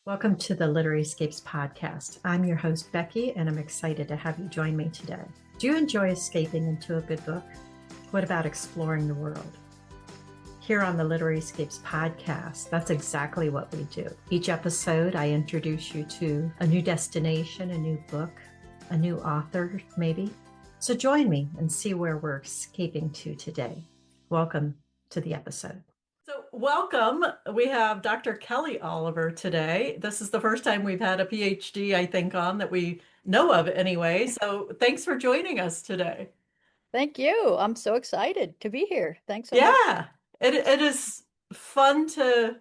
Welcome to the Literaryscapes podcast. I'm your host, Becky, and I'm excited to have you join me today. Do you enjoy escaping into a good book? What about exploring the world? Here on the Literaryscapes podcast, that's exactly what we do. Each episode, I introduce you to a new destination, a new book, a new author, maybe. So join me and see where we're escaping to today. Welcome to the episode. So welcome. We have Dr. Kelly Oliver today. This is the first time we've had a PhD, I think, on that we know of anyway. So thanks for joining us today. Thank you. I'm so excited to be here. Thanks so much. Yeah, it is fun to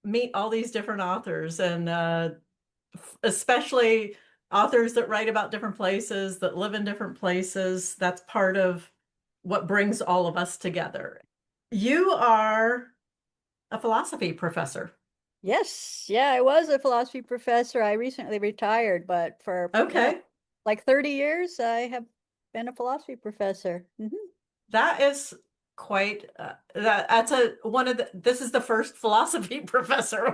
meet all these different authors and especially authors that write about different places, that live in different places. That's part of what brings all of us together. You are a philosophy professor. Yes. Yeah, I was a philosophy professor. I recently retired, but for Okay. like 30 years, I have been a philosophy professor. That is quite that's a one of the this is the first philosophy professor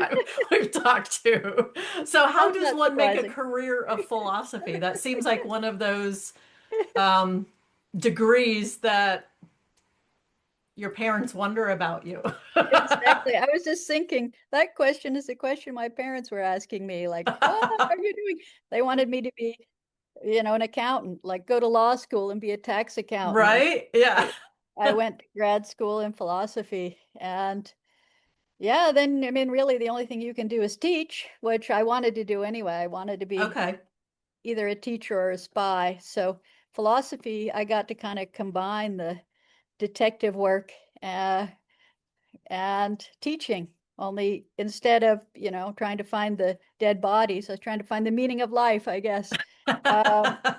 we've talked to. So how That's does not one make a surprising. career of philosophy? That seems like one of those um, degrees that your parents wonder about you. Exactly. I was just thinking that question is the question my parents were asking me, like, what are you doing? They wanted me to be, an accountant, like go to law school and be a tax accountant. And Right? Yeah. I went to grad school in philosophy. And yeah, then I mean, really, the only thing you can do is teach, which I wanted to do anyway. I wanted to be Okay. either a teacher or a spy. So philosophy, I got to kind of combine the detective work uh, and teaching. Only instead of, trying to find the dead bodies, I was trying to find the meaning of life, I guess. Um, I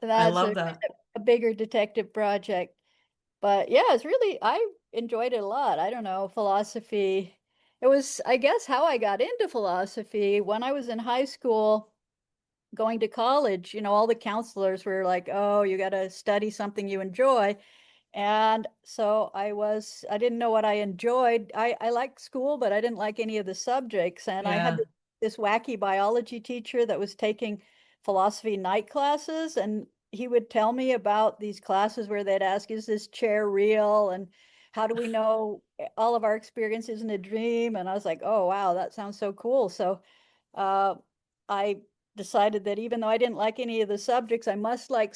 that's love a, that. a bigger detective project. But yeah, it's really, I enjoyed it a lot. I don't know, philosophy. It was, I guess, how I got into philosophy when I was in high school, going to college. All the counselors were like, oh, you got to study something you enjoy. And so I didn't know what I enjoyed. I liked school, but I didn't like any of the subjects. And I had Yeah. this wacky biology teacher that was taking philosophy night classes. And he would tell me about these classes where they'd ask, is this chair real? And how do we know all of our experience isn't a dream? And I was like, oh, wow, that sounds so cool. So uh, I decided that even though I didn't like any of the subjects, I must like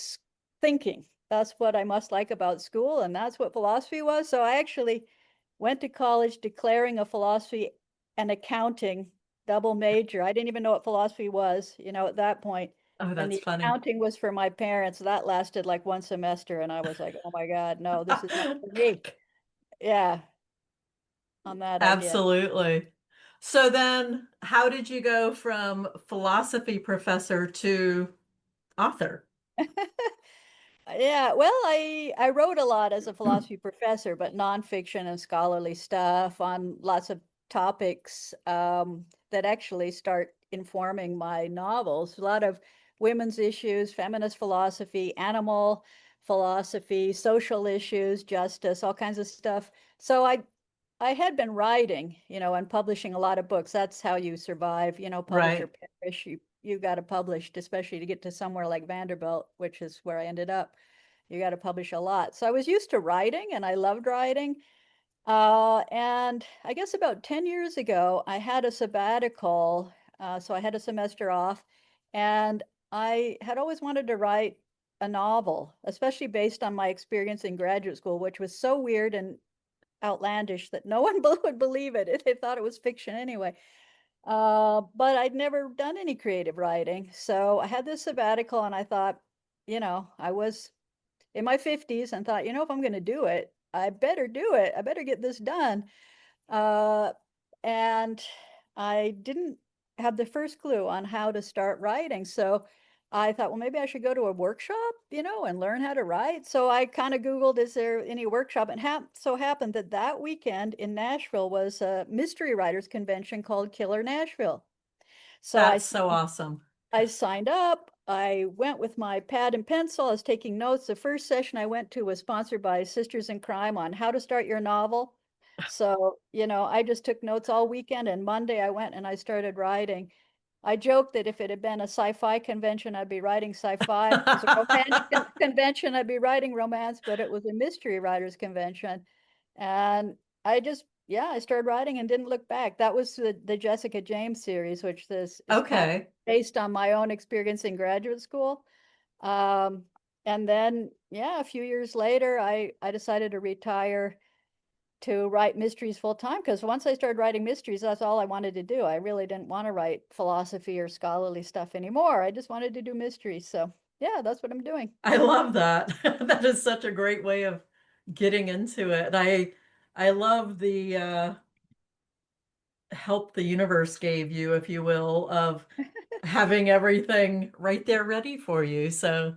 thinking. That's what I must like about school, and that's what philosophy was. So I actually went to college declaring a philosophy and accounting double major. I didn't even know what philosophy was, at that point. Oh, And that's the funny. accounting was for my parents. That lasted like one semester, and I was like, oh my God, no, this is not for me. Yeah, on that I did. Absolutely. So then, how did you go from philosophy professor to author? Yeah, well, I wrote a lot as a philosophy professor, but nonfiction and scholarly stuff on lots of topics that actually start informing my novels. A lot of women's issues, feminist philosophy, animal philosophy, social issues, justice, all kinds of stuff. So I had been writing, and publishing a lot of books. That's how you survive, publish or Right. perish. You got to publish, especially to get to somewhere like Vanderbilt, which is where I ended up. You got to publish a lot. So I was used to writing and I loved writing. And I guess about 10 years ago, I had a sabbatical. So I had a semester off and I had always wanted to write a novel, especially based on my experience in graduate school, which was so weird and outlandish that no one would believe it. They thought it was fiction anyway. But I'd never done any creative writing. So I had this sabbatical and I thought, I was in my 50s and thought, if I'm going to do it, I better do it. I better get this done. Uh, and I didn't have the first clue on how to start writing. So I thought, well, maybe I should go to a workshop, and learn how to write. So I kind of Googled, is there any workshop? And so happened that that weekend in Nashville was a mystery writers convention called Killer Nashville. So That's so awesome. I signed up. I went with my pad and pencil. I was taking notes. The first session I went to was sponsored by Sisters in Crime on how to start your novel. So, I just took notes all weekend, and Monday I went and I started writing. I joked that if it had been a sci-fi convention, I'd be writing sci-fi. If it was a romance convention, I'd be writing romance, but it was a mystery writers convention. And I started writing and didn't look back. That was the Jessica James series, which this is kind of Okay. based on my own experience in graduate school. Um, and then, yeah, a few years later, I decided to retire to write mysteries full time, because once I started writing mysteries, that's all I wanted to do. I really didn't want to write philosophy or scholarly stuff anymore. I just wanted to do mysteries. So, yeah, that's what I'm doing. I love that. That is such a great way of getting into it. I love the help the universe gave you, if you will, of having everything right there ready for you. So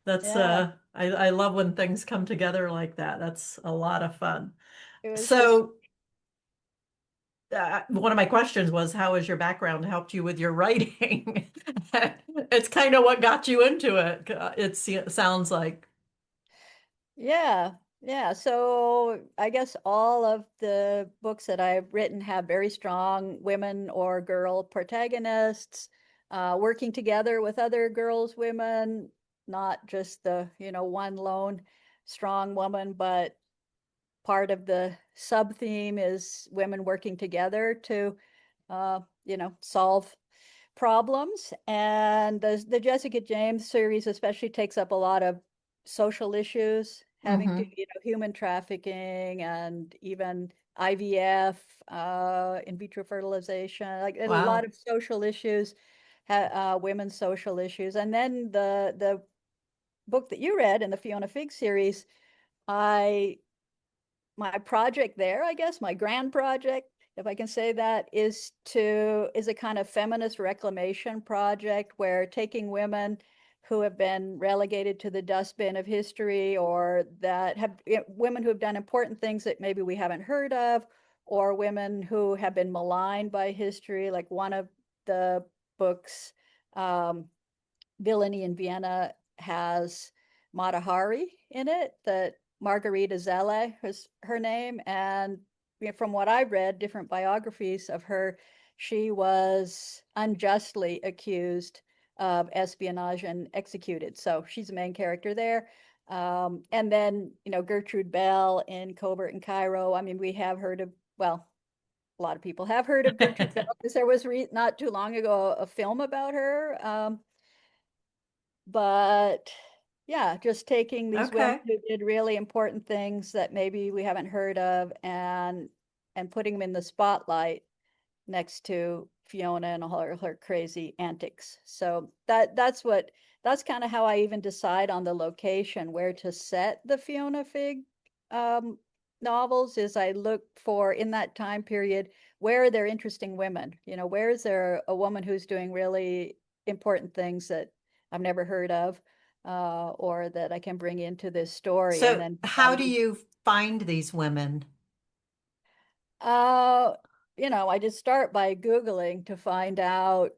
that's Yeah, I love when things come together like that. That's a lot of fun. it was just, So one of my questions was, how has your background helped you with your writing? It's kind of what got you into it. It sounds like. yeah, yeah. So I guess all of the books that I've written have very strong women or girl protagonists, working together with other girls, women, not just the, one lone strong woman, but part of the sub theme is women working together to, solve problems. And the Jessica James series especially takes up a lot of social issues having to, Hmm. human trafficking and even IVF, in vitro fertilization, like a lot Wow. of social issues, women's social issues. And then the book that you read in the Fiona Figg series, I my project there, I guess, my grand project, if I can say that, is a kind of feminist reclamation project where taking women who have been relegated to the dustbin of history, or that have women who have done important things that maybe we haven't heard of, or women who have been maligned by history. Like one of the books, um, Villainy in Vienna, has Mata Hari in it, that Margarita Zelle is her name. And from what I've read, different biographies of her, she was unjustly accused of espionage and executed. So she's the main character there. And then, Gertrude Bell in Cobert and Cairo. I mean, we have heard of, well, a lot of people have heard of Gertrude Bell because there was not too long ago a film about her. But yeah, just taking these women Okay. who did really important things that maybe we haven't heard of, and putting them in the spotlight next to Fiona and all her crazy antics. So that's kind of how I even decide on the location where to set the Fiona Figg, um, novels. Is I look for, in that time period, where are there interesting women? Where is there a woman who's doing really important things that I've never heard of, or that I can bring into this story, and So then how find do you find these women? uh, I just start by Googling to find out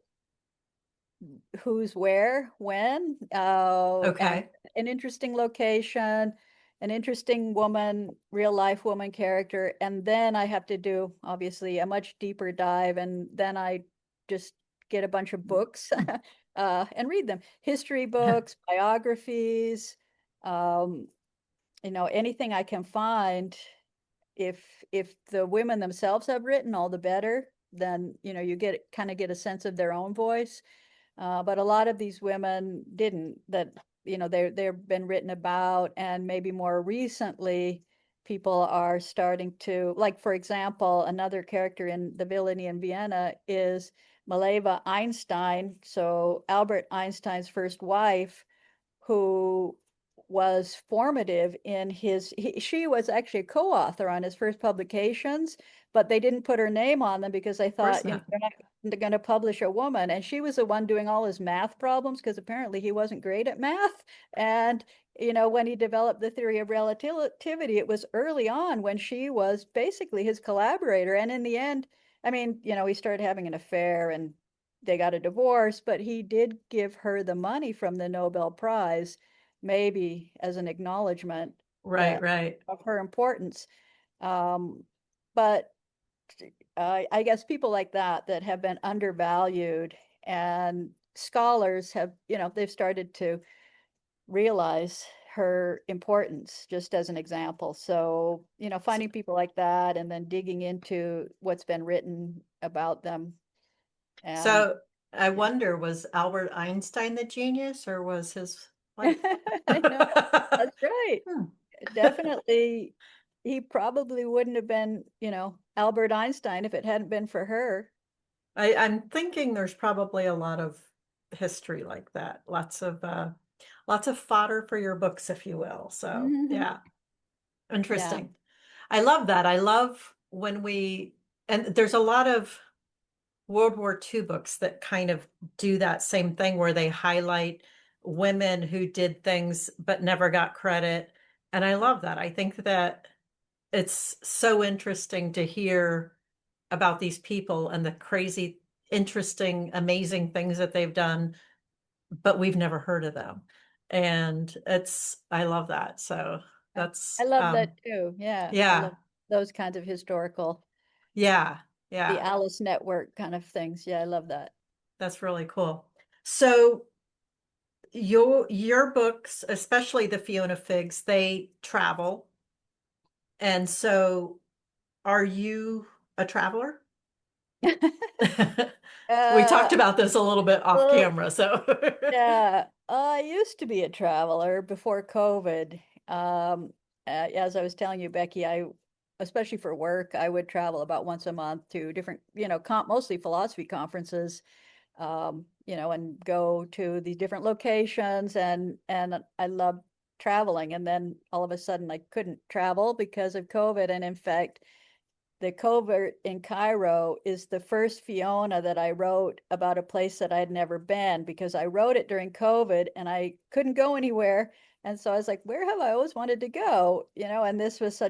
who's where, when, and Okay. an interesting location, an interesting woman, real life woman character. And then I have to do, obviously, a much deeper dive. And then I just get a bunch of books, and read them. History books, biographies, um, anything I can find. If the women themselves have written, all the better. Then, you get a sense of their own voice. But a lot of these women didn't. That, they've been written about, and maybe more recently, people are starting to, like, for example, another character in The Villainy in Vienna is Mileva Einstein. So Albert Einstein's first wife, who was formative in she was actually a co-author on his first publications, but they didn't put her name on them because they Of course thought, not. they're going to publish a woman. And she was the one doing all his math problems, because apparently he wasn't great at math. And, when he developed the theory of relativity, it was early on when she was basically his collaborator. And in the end, I mean, he started having an affair and they got a divorce, but he did give her the money from the Nobel Prize, maybe as an acknowledgement Right, that right. of her importance. Um, but I guess people like that have been undervalued, and scholars have, they've started to realize her importance, just as an example. So, So, finding people like that and then digging into what's been written about them. And so I yeah, wonder, was Albert Einstein the genius or was his wife? I know, that's right. Hmm. Definitely, he probably wouldn't have been, Albert Einstein if it hadn't been for her. I'm thinking there's probably a lot of history like that. Lots of fodder for your books, if you will. So Hmm. yeah, Yeah. interesting. I love that. I love and there's a lot of World War II books that kind of do that same thing where they highlight women who did things but never got credit. And I love that. I think that it's so interesting to hear about these people and the crazy, interesting, amazing things that they've done, but we've never heard of them. And I love that. So I that's, love that too. Yeah. I yeah, love those kinds of historical, yeah, the yeah, Alice Network kind of things. Yeah, I love that. that's really cool. So your books, especially the Fiona Figs, they travel. And so are you a traveler? We talked Uh, about this a little bit off well, camera, so yeah, I used to be a traveler before COVID. As I was telling you, Becky, especially for work, I would travel about once a month to different, mostly philosophy conferences, and go to these different locations, and I loved traveling. And then all of a sudden, I couldn't travel because of COVID, and in fact, the covert in Cairo is the first Fiona that I wrote about a place that I'd never been, because I wrote it during COVID and I couldn't go anywhere. And so I was like, where have I always wanted to go? And this was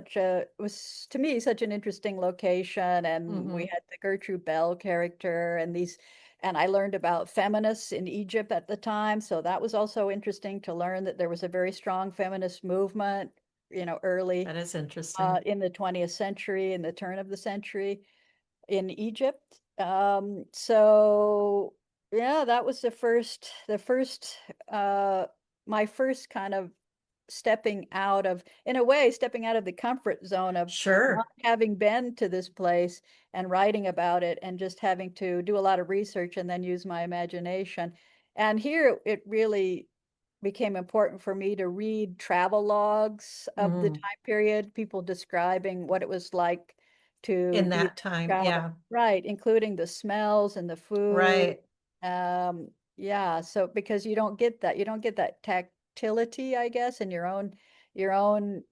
was to me such an interesting location. And we Mhm. had the Gertrude Bell character and I learned about feminists in Egypt at the time. So that was also interesting to learn that there was a very strong feminist movement, early That is interesting. in the 20th century, in the turn of the century in Egypt. So yeah, that was uh, my first kind of in a way, stepping out of the comfort zone of not Sure. having been to this place and writing about it and just having to do a lot of research and then use my imagination. And here it really became important for me to read travel logs of the Mhm. time period, people describing what it was like to In be that time, travel, yeah. right, including the smells and the food. Right. Yeah, so because you don't get that tactility, I guess, in your own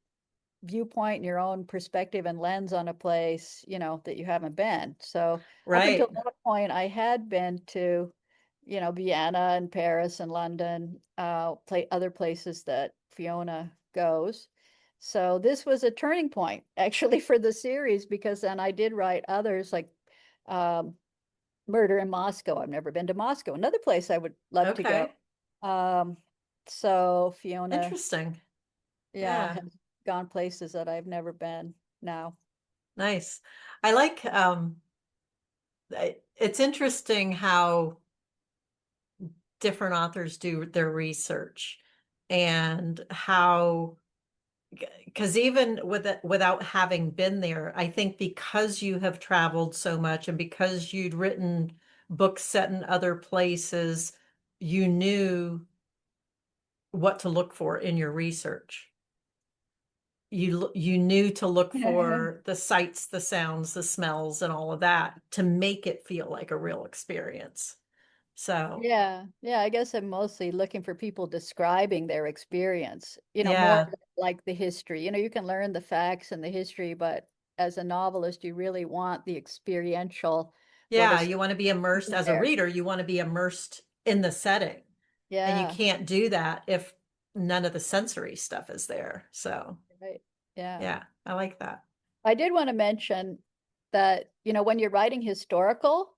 viewpoint and your own perspective and lens on a place, that you haven't been. So up until Right. that point, I had been to, Vienna and Paris and London, play other places that Fiona goes. So this was a turning point actually for the series, because then I did write others like um, Murder in Moscow. I've never been to Moscow, another place I would love to go. Okay. Um, so Fiona, Interesting. yeah, Yeah. has gone places that I've never been now. Nice. I like it's interesting how different authors do their research and how because even without having been there, I think because you have traveled so much and because you'd written books set in other places, you knew what to look for in your research. You knew to look for the sights, the sounds, the smells, and all of that to make it feel like a real experience. So, Yeah, yeah, I guess I'm mostly looking for people describing their experience, more yeah, than like the history. You can learn the facts and the history, but as a novelist, you really want the experiential, what yeah, is you want to be immersed as a there. reader, you want to be immersed in the setting. And you Yeah, can't do that if none of the sensory stuff is there. So, right. Yeah. yeah, I like that. I did want to mention that, when you're writing historical,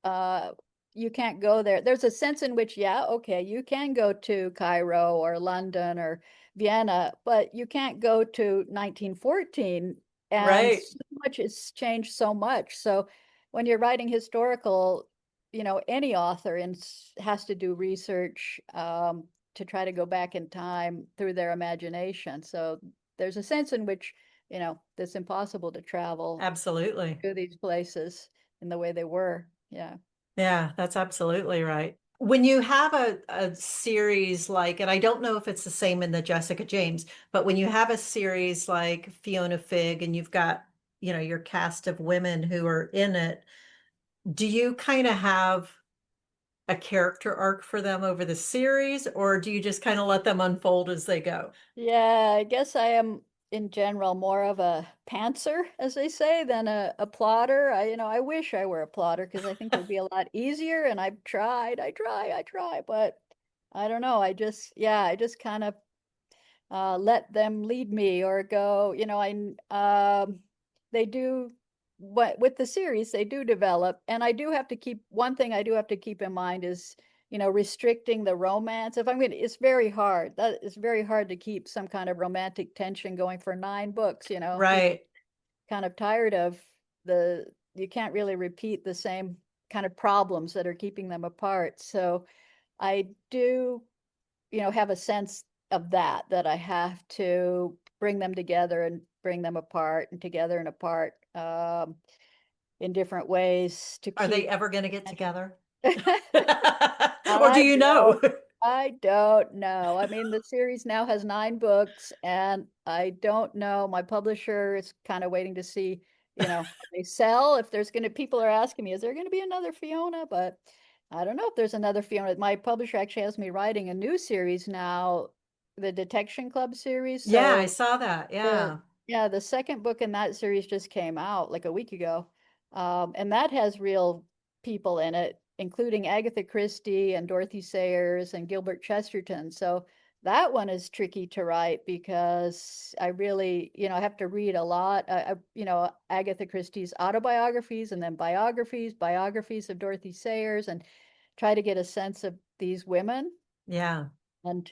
uh, you can't go there. There's a sense in which, yeah, okay, you can go to Cairo or London or Vienna, but you can't go to 1914 and Right. so much has changed so much. So when you're writing historical, any author has to do research to try to go back in time through their imagination. So there's a sense in which, it's impossible to travel Absolutely. to these places in the way they were. Yeah. Yeah, that's absolutely right. When you have a series like, and I don't know if it's the same in the Jessica James, but when you have a series like Fiona Figg and you've got, your cast of women who are in it, do you kind of have a character arc for them over the series, or do you just kind of let them unfold as they go? Yeah, I guess I am in general more of a pantser, as they say, than a plotter. I wish I were a plotter because I think it would be a lot easier. And I've tried, I try, but I don't know. I just kind of let them lead me or go, they do what with the series they do develop, and I do have to keep one thing I do have to keep in mind is, restricting the romance. If I'm going to, it's very hard. That is very hard to keep some kind of romantic tension going for 9 books, People Right. kind of tired of you can't really repeat the same kind of problems that are keeping them apart. So I do have a sense of that I have to bring them together and bring them apart and together and apart in different ways to Are they keep. ever going to get together? Or do I you don't. know? I don't know. I mean, the series now has 9 books, and I don't know. My publisher is kind of waiting to see, if they sell. If there's going to, people are asking me, is there going to be another Fiona? But I don't know if there's another Fiona. My publisher actually has me writing a new series now, the Detection Club series. Yeah, I So saw that. the Yeah. yeah, the second book in that series just came out like a week ago. And that has real people in it, including Agatha Christie and Dorothy Sayers and Gilbert Chesterton. So that one is tricky to write because I really, I have to read a lot. Agatha Christie's autobiographies and then biographies of Dorothy Sayers, and try to get a sense of these women Yeah. and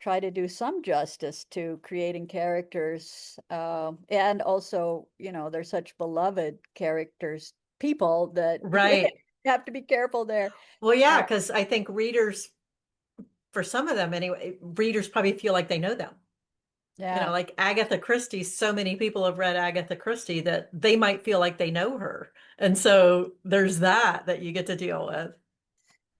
try to do some justice to creating characters. And also, they're such beloved characters, people that you Right. have to be careful there. Well, yeah, Uh, because I think readers, for some of them anyway, readers probably feel like they know them. yeah. Like Agatha Christie, so many people have read Agatha Christie that they might feel like they know her. And so there's that you get to deal with.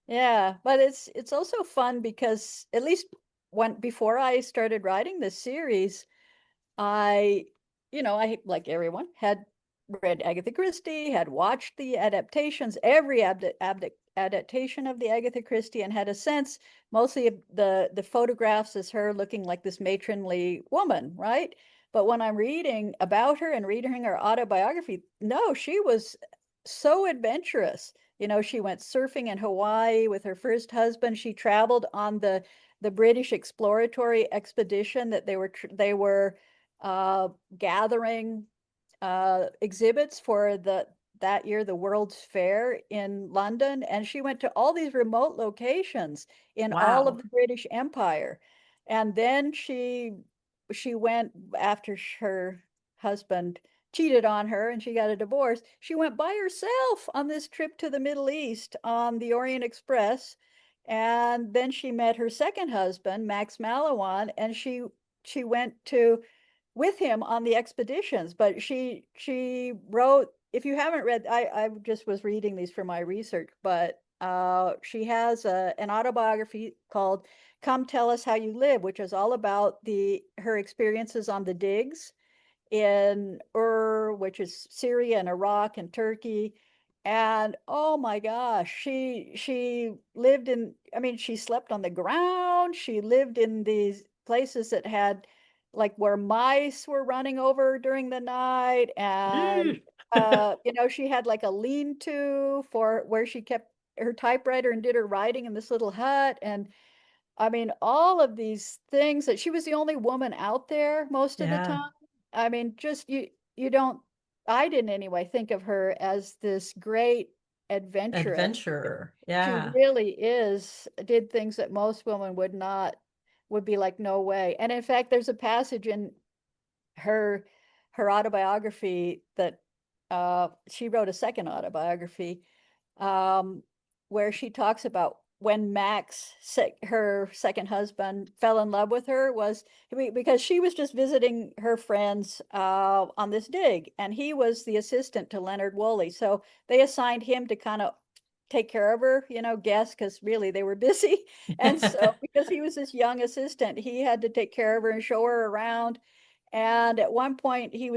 Yeah, but it's also fun because at least when before I started writing this series, I, I, like everyone, had read Agatha Christie, had watched the adaptations, every adaptation of the Agatha Christie, and had a sense mostly of the photographs as her looking like this matronly woman, right? But when I'm reading about her and reading her autobiography, no, she was so adventurous. She went surfing in Hawaii with her first husband. She traveled on the British exploratory expedition that they were uh, gathering exhibits for that year the World's Fair in London, and she went to all these remote locations in all of Wow. the British Empire. And then she went after her husband cheated on her and she got a divorce. She went by herself on this trip to the Middle East on the Orient Express. And then she met her second husband, Max Malawan, and she went to with him on the expeditions. But she wrote, if you haven't read, I just was reading these for my research, but she has an autobiography called Come Tell Us How You Live, which is all about her experiences on the digs in which is Syria and Iraq and Turkey. And oh my gosh, she lived in, I mean, she slept on the ground. She lived in these places that had like where mice were running over during the night. And she had like a lean-to for where she kept her typewriter and did her writing in this little hut. And I mean, all of these things that she was the only woman out there most of the Yeah. time. I mean, just you don't, I didn't anyway think of her as this great adventurous. Adventurer. She Yeah. really did things that most women would not, would be like, no way. And in fact, there's a passage in her her autobiography that she wrote a second autobiography where she talks about when Max, her second husband, fell in love with her was because she was just visiting her friends on this dig, and he was the assistant to Leonard Woolley. So they assigned him to kind of take care of her, guess, because really they were busy. And so because he was this young assistant, he had to take care of her and show her around. And at one point he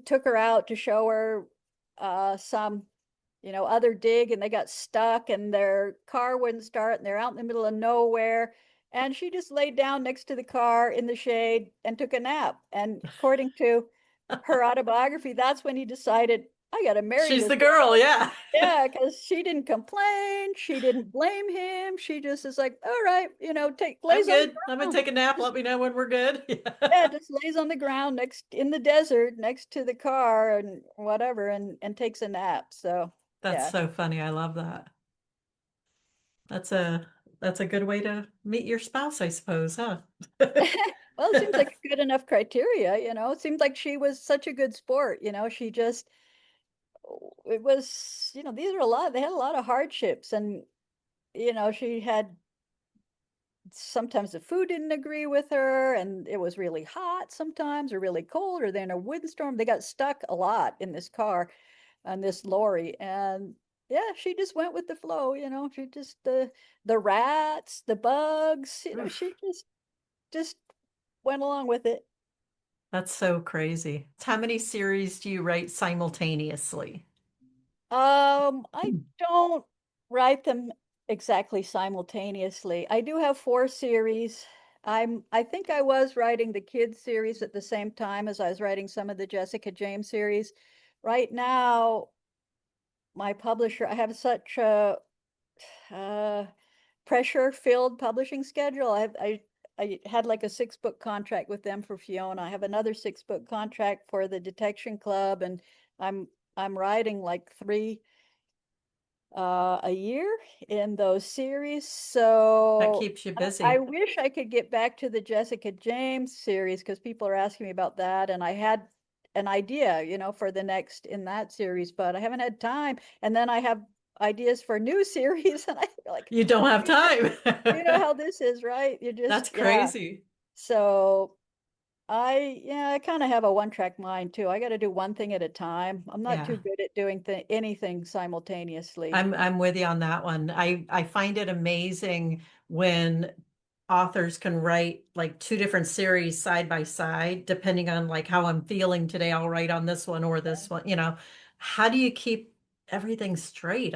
took her out to show her some other dig, and they got stuck and their car wouldn't start and they're out in the middle of nowhere. And she just laid down next to the car in the shade and took a nap. And according to her autobiography, that's when he decided, I got to marry She's this the girl, girl. yeah. Yeah, because she didn't complain. She didn't blame him. She just is like, all right, I'm lays on the good. I'm gonna ground. take a nap. Just, Let me know when we're good. yeah, just lays on the ground next in the desert next to the car and whatever and takes a nap. So That's yeah. so funny. I love that. That's a good way to meet your spouse, I suppose, huh? Well, it seems like a good enough criteria, It seems like she was such a good sport, she just it was, they had a lot of hardships and she had sometimes the food didn't agree with her and it was really hot sometimes or really cold or then a windstorm. They got stuck a lot in this car on this lorry and yeah, she just went with the flow, she just the rats, the bugs, she Oof, just went along with it. that's so crazy. How many series do you write simultaneously? I don't write them exactly simultaneously. I do have four series. I think I was writing the kids series at the same time as I was writing some of the Jessica James series. Right now, my publisher, I have such a uh, pressure-filled publishing schedule. I had like a 6-book contract with them for Fiona. I have another 6-book contract for the Detection Club, and I'm I'm writing like three a year in those series. That So keeps you I busy. wish I could get back to the Jessica James series because people are asking me about that. And I had an idea, for the next in that series, but I haven't had time. And then I have ideas for new series, and I feel like, You don't have time. you know how this is, right? You just, That's yeah. crazy. So I kind of have a one-track mind too. I got to do one thing at a time. I'm not too Yeah. good at doing anything simultaneously. I'm with you on that one. I find it amazing when authors can write like two different series side by side, depending on like how I'm feeling today. I'll write on this one or this one, How do you keep everything straight?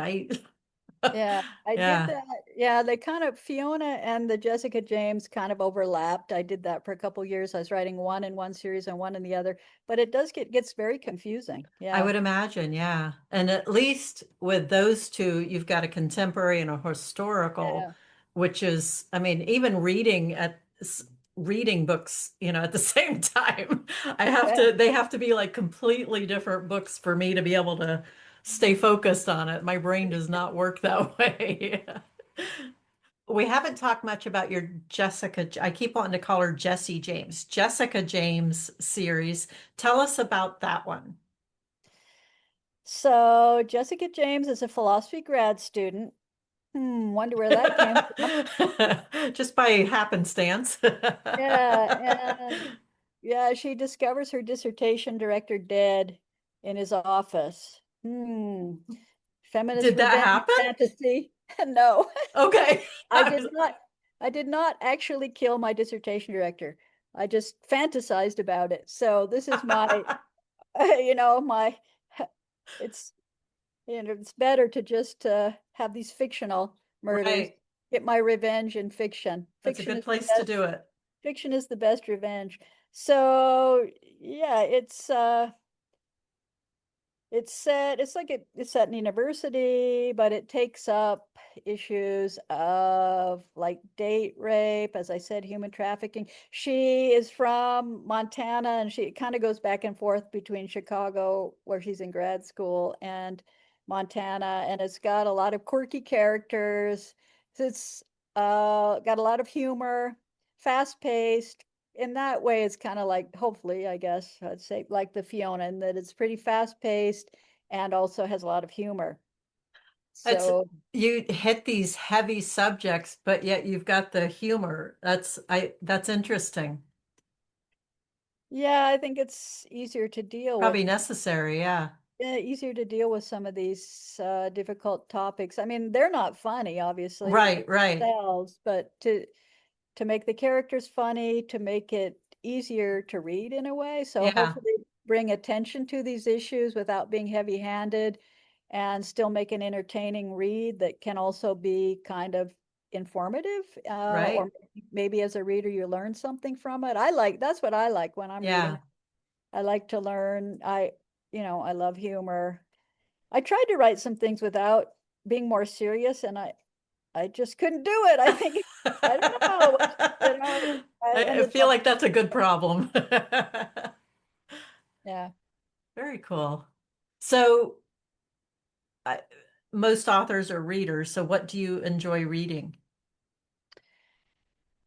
Yeah, I did Yeah, that. Yeah, they kind of Fiona and the Jessica James kind of overlapped. I did that for a couple years. I was writing one in one series and one in the other, but it does gets very confusing. I Yeah. would imagine. Yeah. And at least with those two, you've got a contemporary and a historical, Yeah. which is, I mean, even reading books, at the same time, Yeah. they have to be like completely different books for me to be able to stay focused on it. My brain does not work that way. We haven't talked much about your I keep wanting to call her Jessie James, Jessica James series. Tell us about that one. So Jessica James is a philosophy grad student. Wonder where that came from. Just by happenstance. Yeah, and yeah, she discovers her dissertation director dead in his office. Feminist Did that revenge happen? fantasy. No. Okay. I did not I did not actually kill my dissertation director. I just fantasized about it. So this is my my it's it's better to just have these fictional murders. Right. Get my revenge in fiction. That's a good place to do it. Fiction is the best revenge. So yeah, it's set in university, but it takes up issues of like date rape, as I said, human trafficking. She is from Montana and she kind of goes back and forth between Chicago, where she's in grad school, and Montana, and it's got a lot of quirky characters. It's got a lot of humor, fast paced. in that way, it's kind of like, hopefully, I guess I'd say like the Fiona, in that it's pretty fast paced and also has a lot of humor. It's So you hit these heavy subjects, but yet you've got the humor. That's interesting. yeah, I think it's easier to deal with. Probably necessary, yeah. Yeah, easier to deal with some of these difficult topics. I mean, they're not funny, obviously, Right, right. themselves, but to make the characters funny, to make it easier to read in a way. So Yeah, hopefully bring attention to these issues without being heavy-handed and still make an entertaining read that can also be kind of informative, or right. maybe as a reader you learn something from it. That's what I like when I'm reading. Yeah. I like to learn. I love humor. I tried to write some things without being more serious, and I just couldn't do it. I think I don't know. I I ended feel up, like that's a good problem. yeah. Very cool. So, I, most authors are readers. So, what do you enjoy reading?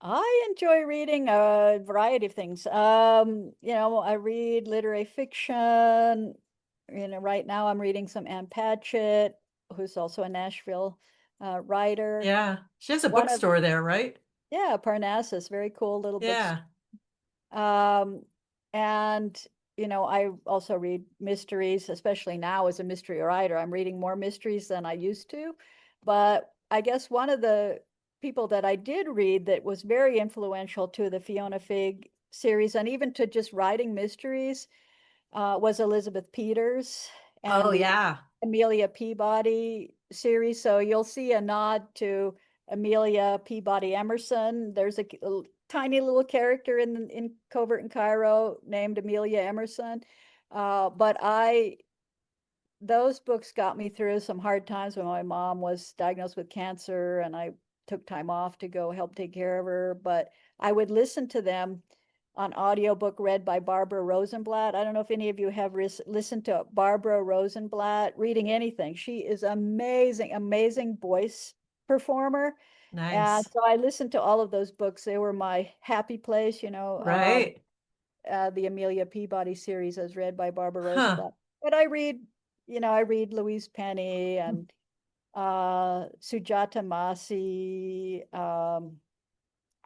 I enjoy reading a variety of things. I read literary fiction. Right now I'm reading some Ann Patchett, who's also a Nashville writer. Yeah, she has a One of, bookstore there, right? yeah, Parnassus, very cool little books. Yeah, Um, and I also read mysteries, especially now as a mystery writer. I'm reading more mysteries than I used to. But I guess one of the people that I did read that was very influential to the Fiona Figg series and even to just writing mysteries was Elizabeth Peters oh and the yeah, Amelia Peabody series. So you'll see a nod to Amelia Peabody Emerson. There's a tiny little character in Covert in Cairo named Amelia Emerson. But those books got me through some hard times when my mom was diagnosed with cancer and I took time off to go help take care of her. But I would listen to them on audiobook read by Barbara Rosenblatt. I don't know if any of you have listened to Barbara Rosenblatt reading anything. She is amazing, amazing voice performer. And nice. so I listened to all of those books. They were my happy place, Right. the Amelia Peabody series as read by Barbara Huh. Rosenblatt. But I read Louise Penny and Sujata Masi.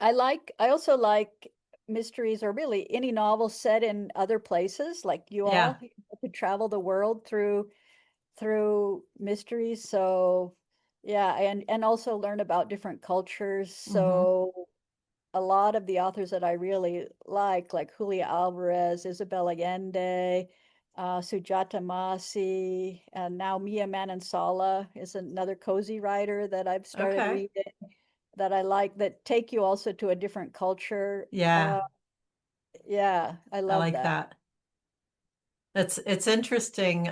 I also like mysteries or really any novel set in other places, like you Yeah. all could travel the world through mysteries. So yeah, and also learn about different cultures. Hmm. So a lot of the authors that I really like Julia Alvarez, Isabel Allende, Sujata Masi, and now Mia Manansala is another cozy writer that I've started Okay. reading that I like that take you also to a different culture. Yeah, Yeah, I I love like that. that. It's interesting.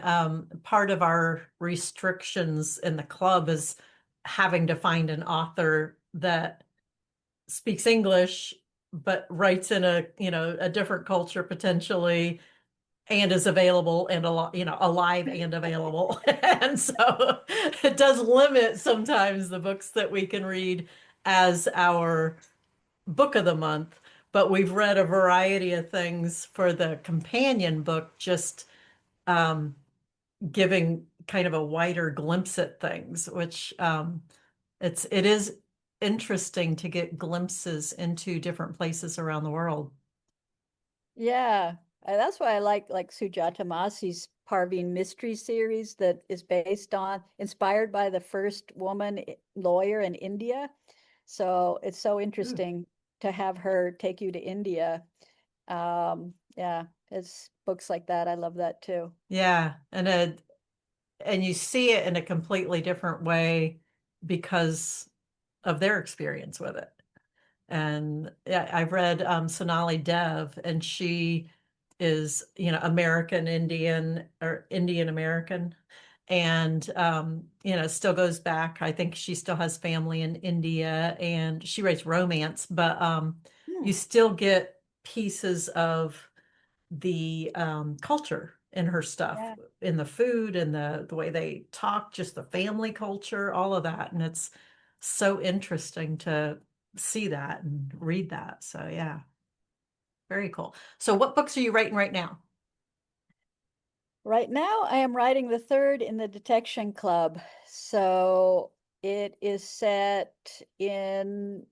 Part of our restrictions in the club is having to find an author that speaks English, but writes in a different culture potentially and is available and alive and available. And so it does limit sometimes the books that we can read as our book of the month. But we've read a variety of things for the companion book, just um, giving kind of a wider glimpse at things, which it is interesting to get glimpses into different places around the world. Yeah, that's why I like Sujata Masi's Parveen Mystery series that is inspired by the first woman lawyer in India. So it's so Ooh. interesting to have her take you to India. Yeah, it's books like that. I love that too. Yeah, and you see it in a completely different way because of their experience with it. And yeah, I've read Sonali Dev, and she is, American Indian or Indian American, and still goes back. I think she still has family in India, and she writes romance, but Hmm. you still get pieces of the culture in her stuff, Yeah. in the food and the way they talk, just the family culture, all of that. And it's so interesting to see that and read that. So yeah. Very cool. So what books are you writing right now? Right now, I am writing the third in the Detection Club. So it is set in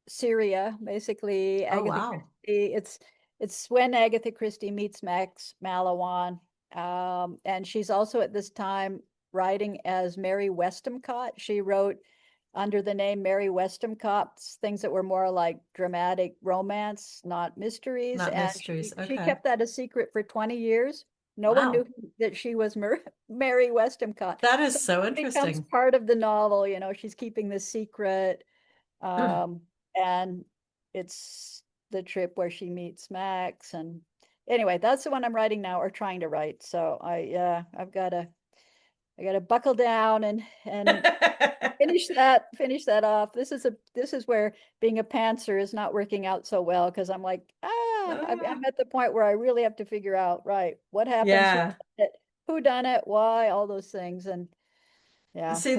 Syria, basically. Oh, Agatha wow. Christie. It's when Agatha Christie meets Max Malawan, and she's also at this time writing as Mary Westmacott. She wrote under the name Mary Westmacott's things that were more like dramatic romance, not mysteries. Not And mysteries. she Okay. kept that a secret for 20 years. No one knew Wow. that she was Mary Westmacott. That is So so it becomes interesting. part of the novel. She's keeping this secret. Um, and it's the trip where she meets Max. And anyway, that's the one I'm writing now or trying to write. So I gotta buckle down and finish that off. This is where being a pantser is not working out so well because I'm like, I'm Ah, at the point where I really have to figure out, right, what happens, yeah. who done it, why, all those things. And yeah, See,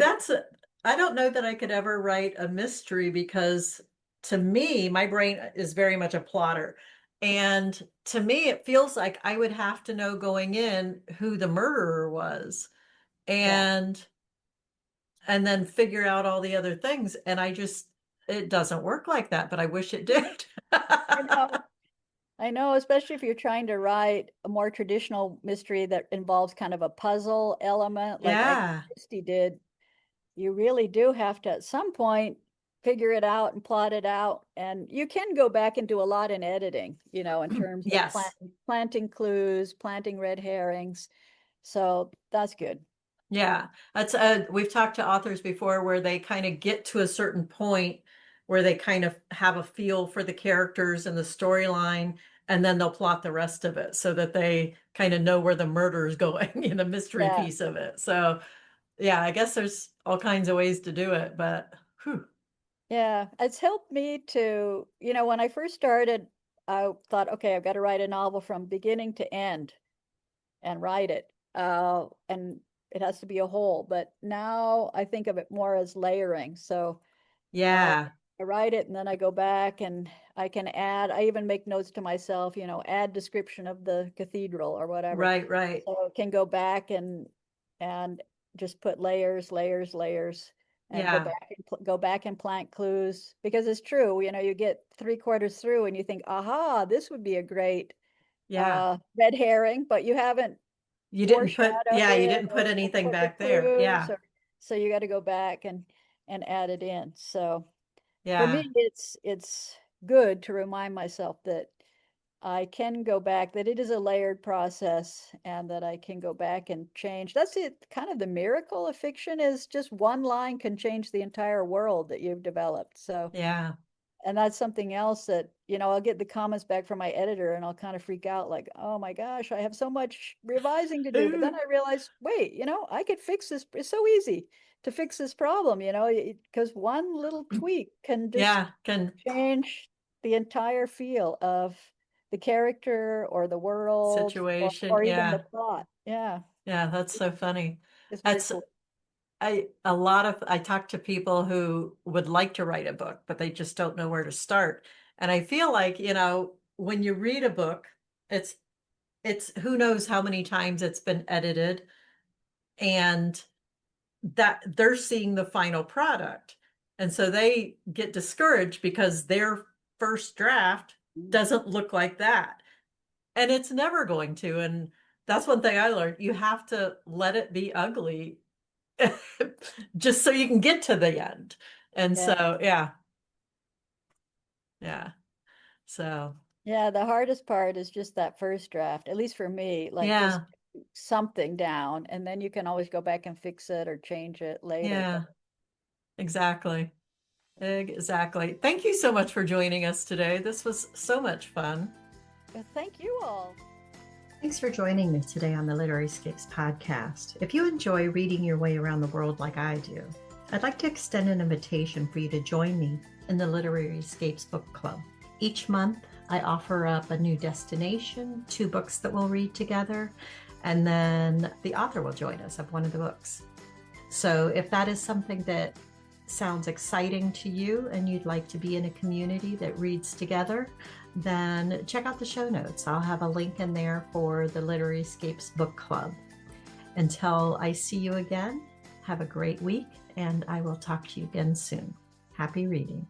I don't know that I could ever write a mystery because to me, my brain is very much a plotter. And to me, it feels like I would have to know going in who the murderer was yeah, and then figure out all the other things. And it doesn't work like that, but I wish it did. I know. I know, especially if you're trying to write a more traditional mystery that involves kind of a puzzle element like Agatha Yeah. Christie did. You really do have to, at some point, figure it out and plot it out. And you can go back and do a lot in editing, in terms of Yes. planting clues, planting red herrings. So that's good. Yeah, we've talked to authors before where they kind of get to a certain point where they kind of have a feel for the characters and the storyline, and then they'll plot the rest of it so that they kind of know where the murder is going in the mystery Yeah. piece of it. So, yeah, I guess there's all kinds of ways to do it, but whew, Yeah. It's helped me to, when I first started, I thought, okay, I've got to write a novel from beginning to end and write it. And it has to be a whole. But now I think of it more as layering. So uh, yeah, I write it and then I go back and I can add, I even make notes to myself, add description of the cathedral or whatever. right, right. So I can go back and just put layers, layers, layers, and Yeah, go back and plant clues because it's true. You get 3/4 through and you think, aha, this would be a great yeah. red herring, but you haven't foreshadowed You it didn't put or anything put the back there. clues, Yeah, or so you got to go back and add it in. So for yeah, me, it's good to remind myself that I can go back, that it is a layered process, and that I can go back and change. That's it. Kind of the miracle of fiction is just one line can change the entire world that you've developed. So yeah. and that's something else that, I'll get the comments back from my editor and I'll kind of freak out like, oh my gosh, I have so much revising to do. But then I realized, wait, I could fix this. It's so easy to fix this problem, because one little tweak can just Yeah, can change the entire feel of the character or the world situation. or even the Yeah. plot. Yeah, Yeah, that's it's, so funny. it's very That's cool. I talk to people who would like to write a book, but they just don't know where to start. And I feel like, when you read a book, it's who knows how many times it's been edited and that they're seeing the final product. And so they get discouraged because their first draft doesn't look like that. And it's never going to. And that's one thing I learned. You have to let it be ugly just so you can get to the end. And Yeah. so, yeah, yeah. So, Yeah, the hardest part is just that first draft, at least for me, like just yeah, something down, and then you can always go back and fix it or change it later. But yeah, exactly. Exactly. Thank you so much for joining us today. This was so much fun. thank you all. Thanks for joining me today on the Literary Escapes podcast. If you enjoy reading your way around the world like I do, I'd like to extend an invitation for you to join me in the Literary Escapes Book Club. Each month, I offer up a new destination, 2 books that we'll read together, and then the author will join us of one of the books. So if that is something that sounds exciting to you and you'd like to be in a community that reads together, then check out the show notes. I'll have a link in there for the Literary Escapes Book Club. Until I see you again, have a great week, and I will talk to you again soon. Happy reading.